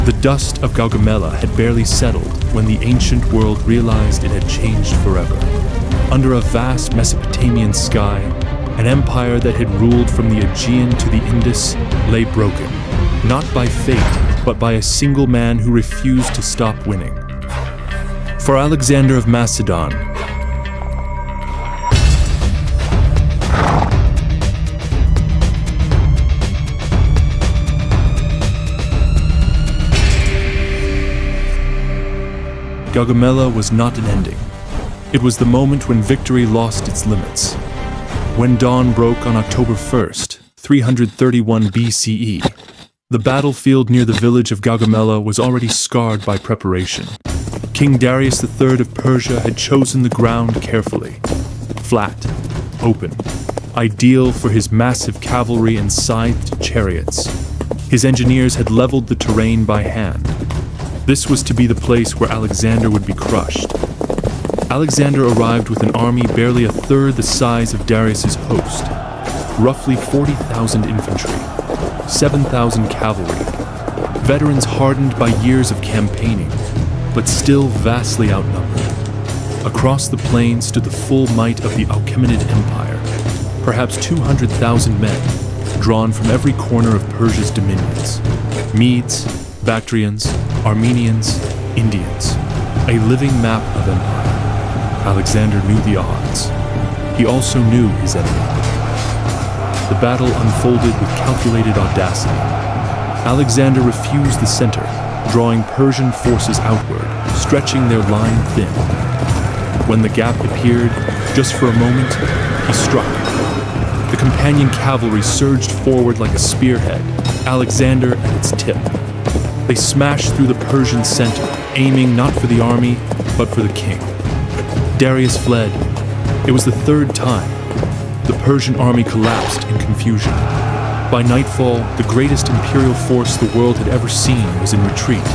The dust of Gaugamela had barely settled when the ancient world realized it had changed forever. Under a vast Mesopotamian sky, an empire that had ruled from the Aegean to the Indus lay broken, not by fate, but by a single man who refused to stop winning. For Alexander of Macedon, Gaugamela was not an ending. It was the moment when victory lost its limits. When dawn broke on October 1st, 331 BCE, the battlefield near the village of Gaugamela was already scarred by preparation. King Darius III of Persia had chosen the ground carefully. Flat, open, ideal for his massive cavalry and scythed chariots. His engineers had leveled the terrain by hand. This was to be the place where Alexander would be crushed. Alexander arrived with an army barely a third the size of Darius's host, roughly 40,000 infantry, 7,000 cavalry, veterans hardened by years of campaigning, but still vastly outnumbered. Across the plain stood the full might of the Achaemenid Empire, perhaps 200,000 men, drawn from every corner of Persia's dominions. Medes, Bactrians, Armenians, Indians, a living map of empire. Alexander knew the odds. He also knew his enemy. The battle unfolded with calculated audacity. Alexander refused the center, drawing Persian forces outward, stretching their line thin. When the gap appeared, just for a moment, he struck. The companion cavalry surged forward like a spearhead, Alexander at its tip. They smashed through the Persian center, aiming not for the army, but for the king. Darius fled. It was the third time. The Persian army collapsed in confusion. By nightfall, the greatest imperial force the world had ever seen was in retreat.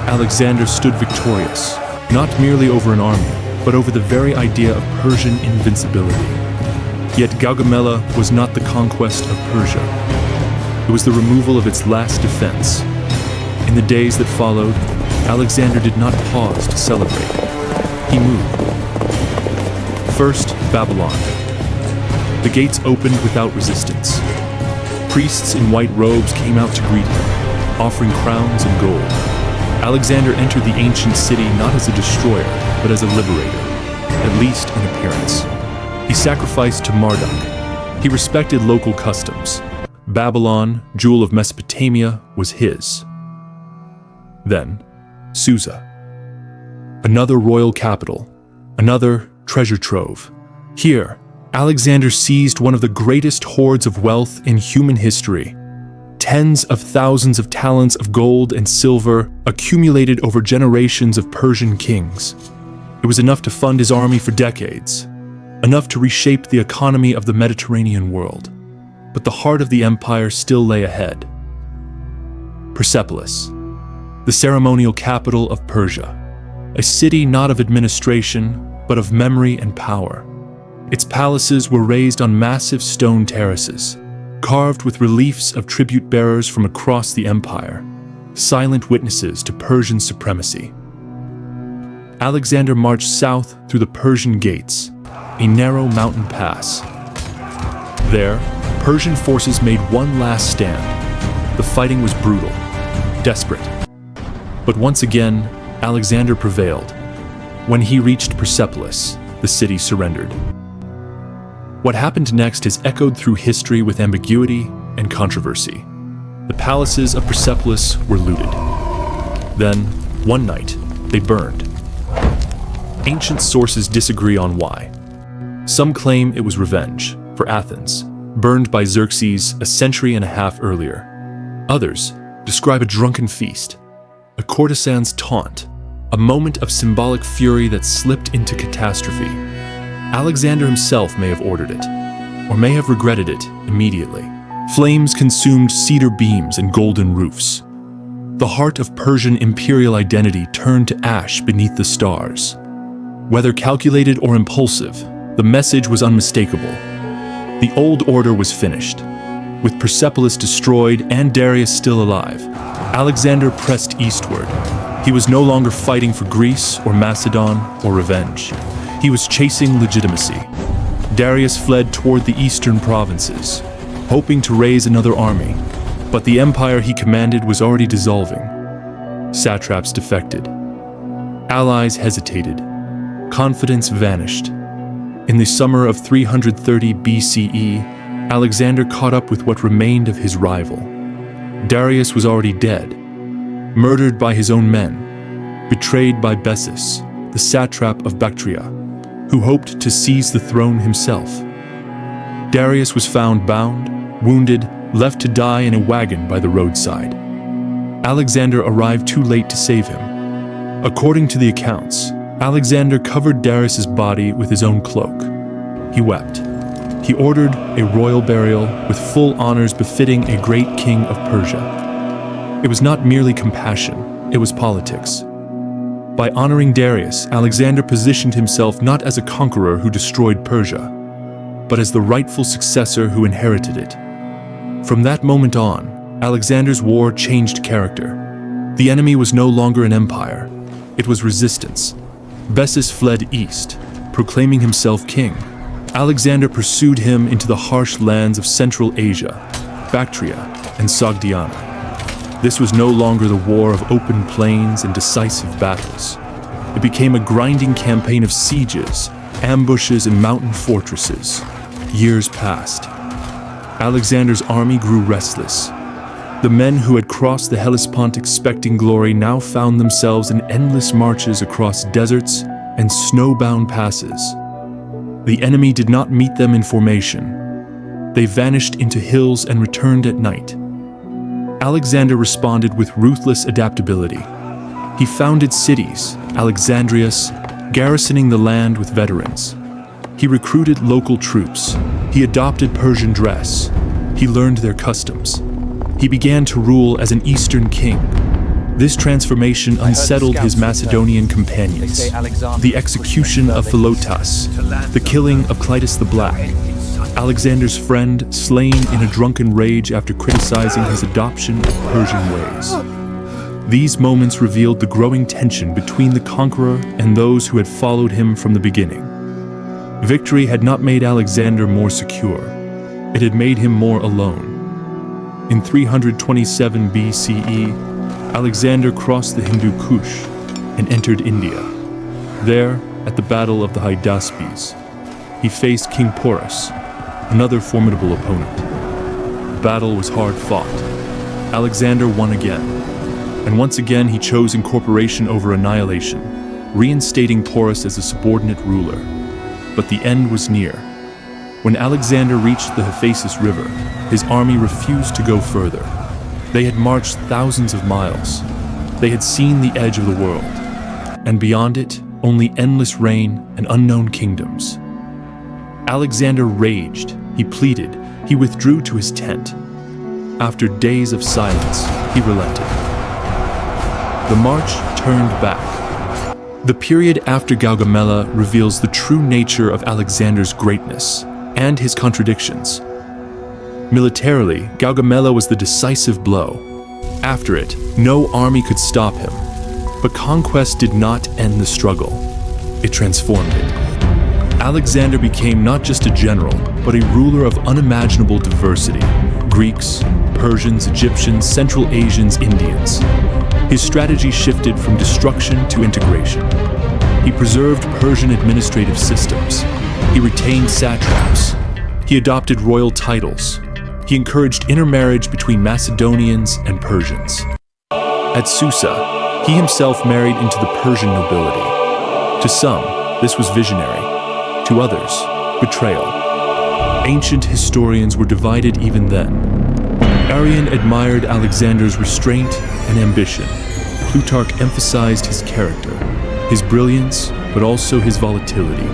Alexander stood victorious, not merely over an army, but over the very idea of Persian invincibility. Yet Gaugamela was not the conquest of Persia. It was the removal of its last defense. In the days that followed, Alexander did not pause to celebrate. He moved. First, Babylon. The gates opened without resistance. Priests in white robes came out to greet him, offering crowns and gold. Alexander entered the ancient city not as a destroyer, but as a liberator, at least in appearance. He sacrificed to Marduk. He respected local customs. Babylon, jewel of Mesopotamia, was his. Then, Susa. Another royal capital, another treasure trove. Here, Alexander seized one of the greatest hoards of wealth in human history. Tens of thousands of talents of gold and silver accumulated over generations of Persian kings. It was enough to fund his army for decades, enough to reshape the economy of the Mediterranean world. But the heart of the empire still lay ahead. Persepolis, the ceremonial capital of Persia, a city not of administration, but of memory and power. Its palaces were raised on massive stone terraces, carved with reliefs of tribute bearers from across the empire, silent witnesses to Persian supremacy. Alexander marched south through the Persian gates, a narrow mountain pass. There, Persian forces made one last stand. The fighting was brutal, desperate. But once again, Alexander prevailed. When he reached Persepolis, the city surrendered. What happened next has echoed through history with ambiguity and controversy. The palaces of Persepolis were looted. Then, one night, they burned. Ancient sources disagree on why. Some claim it was revenge for Athens, burned by Xerxes a century and a half earlier. Others describe a drunken feast, a courtesan's taunt, a moment of symbolic fury that slipped into catastrophe. Alexander himself may have ordered it, or may have regretted it immediately. Flames consumed cedar beams and golden roofs. The heart of Persian imperial identity turned to ash beneath the stars. Whether calculated or impulsive, the message was unmistakable. The old order was finished. With Persepolis destroyed and Darius still alive, Alexander pressed eastward. He was no longer fighting for Greece or Macedon or revenge. He was chasing legitimacy. Darius fled toward the eastern provinces, hoping to raise another army, but the empire he commanded was already dissolving. Satraps defected. Allies hesitated. Confidence vanished. In the summer of 330 BCE, Alexander caught up with what remained of his rival. Darius was already dead, murdered by his own men, betrayed by Bessus, the satrap of Bactria, who hoped to seize the throne himself. Darius was found bound, wounded, left to die in a wagon by the roadside. Alexander arrived too late to save him. According to the accounts, Alexander covered Darius's body with his own cloak. He wept. He ordered a royal burial with full honors befitting a great king of Persia. It was not merely compassion, it was politics. By honoring Darius, Alexander positioned himself not as a conqueror who destroyed Persia, but as the rightful successor who inherited it. From that moment on, Alexander's war changed character. The enemy was no longer an empire, it was resistance. Bessus fled east, proclaiming himself king. Alexander pursued him into the harsh lands of Central Asia, Bactria, and Sogdiana. This was no longer the war of open plains and decisive battles. It became a grinding campaign of sieges, ambushes, and mountain fortresses. Years passed. Alexander's army grew restless. The men who had crossed the Hellespont expecting glory now found themselves in endless marches across deserts and snowbound passes. The enemy did not meet them in formation. They vanished into hills and returned at night. Alexander responded with ruthless adaptability. He founded cities, Alexandrias, garrisoning the land with veterans. He recruited local troops. He adopted Persian dress. He learned their customs. He began to rule as an Eastern king. This transformation unsettled his Macedonian companions. The execution of Philotas, the killing of Clitus the Black, Alexander's friend slain in a drunken rage after criticizing his adoption of Persian ways. These moments revealed the growing tension between the conqueror and those who had followed him from the beginning. Victory had not made Alexander more secure. It had made him more alone. In 327 BCE, Alexander crossed the Hindu Kush and entered India. There, at the Battle of the Hydaspes, he faced King Porus, another formidable opponent. The battle was hard fought. Alexander won again, and once again he chose incorporation over annihilation, reinstating Porus as a subordinate ruler. But the end was near. When Alexander reached the Hephaestus River, his army refused to go further. They had marched thousands of miles. They had seen the edge of the world, and beyond it, only endless rain and unknown kingdoms. Alexander raged, he pleaded, he withdrew to his tent. After days of silence, he relented. The march turned back. The period after Gaugamela reveals the true nature of Alexander's greatness and his contradictions. Militarily, Gaugamela was the decisive blow. After it, no army could stop him. But conquest did not end the struggle. It transformed it. Alexander became not just a general, but a ruler of unimaginable diversity. Greeks, Persians, Egyptians, Central Asians, Indians. His strategy shifted from destruction to integration. He preserved Persian administrative systems. He retained satraps. He adopted royal titles. He encouraged intermarriage between Macedonians and Persians. At Susa, he himself married into the Persian nobility. To some, this was visionary. To others, betrayal. Ancient historians were divided even then. Arrian admired Alexander's restraint and ambition. Plutarch emphasized his character, his brilliance, but also his volatility.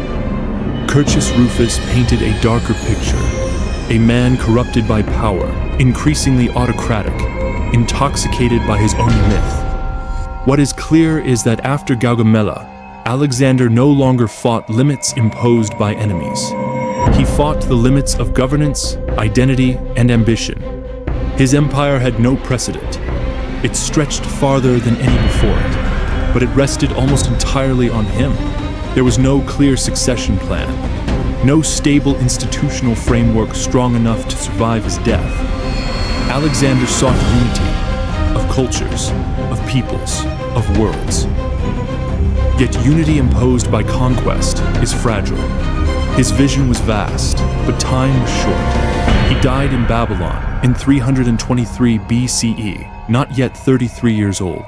Curtius Rufus painted a darker picture. A man corrupted by power, increasingly autocratic, intoxicated by his own myth. What is clear is that after Gaugamela, Alexander no longer fought limits imposed by enemies. He fought the limits of governance, identity, and ambition. His empire had no precedent. It stretched farther than any before it, but it rested almost entirely on him. There was no clear succession plan, no stable institutional framework strong enough to survive his death. Alexander sought unity of cultures, of peoples, of worlds. Yet unity imposed by conquest is fragile. His vision was vast, but time was short. He died in Babylon in 323 BCE, not yet 33 years old.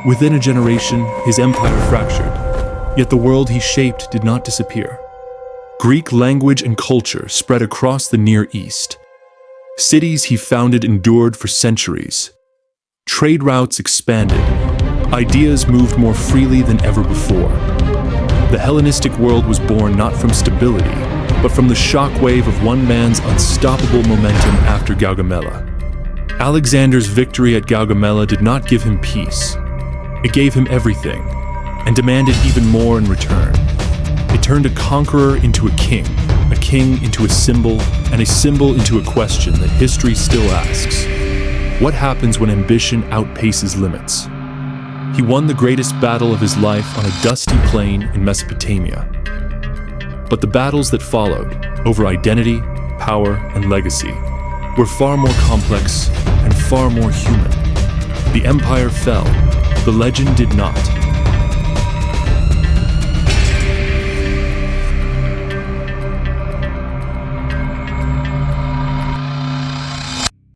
Within a generation, his empire fractured, yet the world he shaped did not disappear. Greek language and culture spread across the Near East. Cities he founded endured for centuries. Trade routes expanded. Ideas moved more freely than ever before. The Hellenistic world was born not from stability, but from the shockwave of one man's unstoppable momentum after Gaugamela. Alexander's victory at Gaugamela did not give him peace. It gave him everything, and demanded even more in return. It turned a conqueror into a king into a symbol, and a symbol into a question that history still asks. What happens when ambition outpaces limits? He won the greatest battle of his life on a dusty plain in Mesopotamia. But the battles that followed, over identity, power, and legacy, were far more complex and far more human. The empire fell, the legend did not.